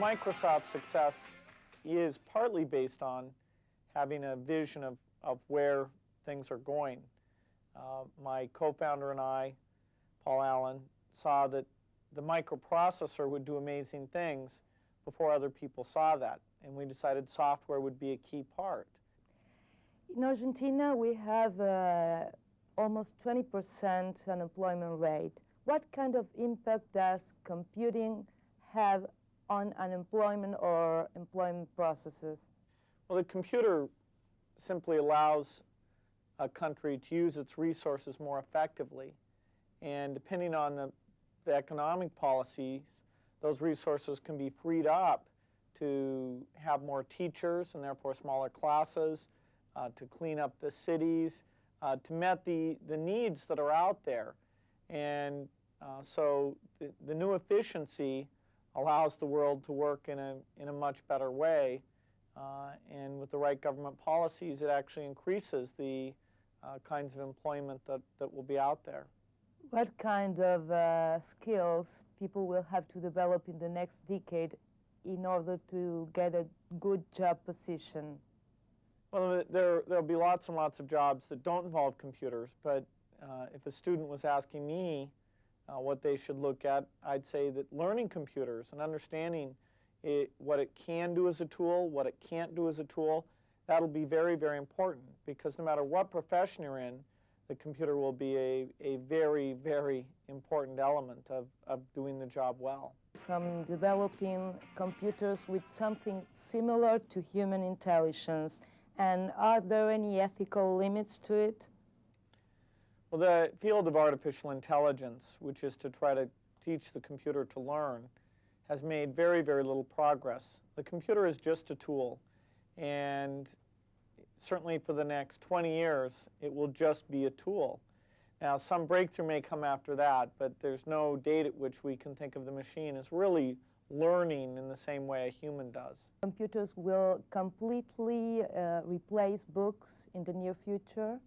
Microsoft's success is partly based on having a vision of where things are going. My co-founder and I, Paul Allen, saw that the microprocessor would do amazing things before other people saw that, and we decided software would be a key part. In Argentina, we have almost 20% unemployment rate. What kind of impact does computing have on unemployment or employment processes? Well, the computer simply allows a country to use its resources more effectively. And depending on the economic policies, those resources can be freed up to have more teachers and therefore smaller classes, to clean up the cities, to meet the needs that are out there. And so the new efficiency allows the world to work in a much better way. And with the right government policies, it actually increases the kinds of employment that will be out there. What kind of skills people will have to develop in the next decade in order to get a good job position? Well, there'll be lots and lots of jobs that don't involve computers, but if a student was asking me what they should look at, I'd say that learning computers and understanding what it can do as a tool, what it can't do as a tool, that'll be very, very important, because no matter what profession you're in, the computer will be a very, very important element of doing the job well. From developing computers with something similar to human intelligence, and are there any ethical limits to it? Well, the field of artificial intelligence, which is to try to teach the computer to learn, has made very, very little progress. The computer is just a tool, and certainly for the next 20 years, it will just be a tool. Now, some breakthrough may come after that, but there's no date at which we can think of the machine as really learning in the same way a human does. Computers will completely replace books in the near future?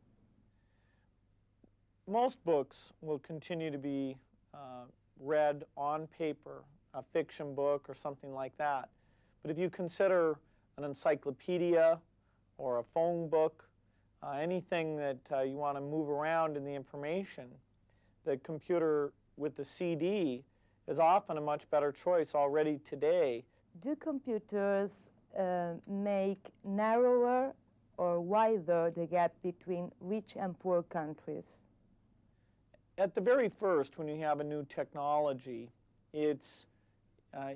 Most books will continue to be read on paper, a fiction book or something like that. But if you consider an encyclopedia or a phone book, anything that you want to move around in the information, the computer with the CD is often a much better choice already today. Do computers make narrower or wider the gap between rich and poor countries? At the very first, when you have a new technology, it's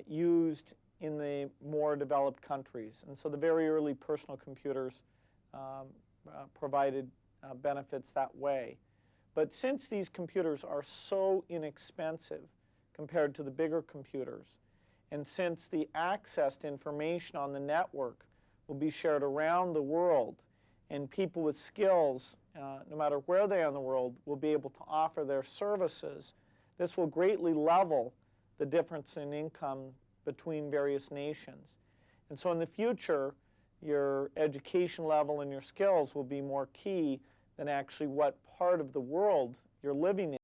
used in the more developed countries. And so the very early personal computers provided benefits that way. But since these computers are so inexpensive compared to the bigger computers, and since the access to information on the network will be shared around the world, and people with skills, no matter where they are in the world, will be able to offer their services, this will greatly level the difference in income between various nations. And so in the future, your education level and your skills will be more key than actually what part of the world you're living in.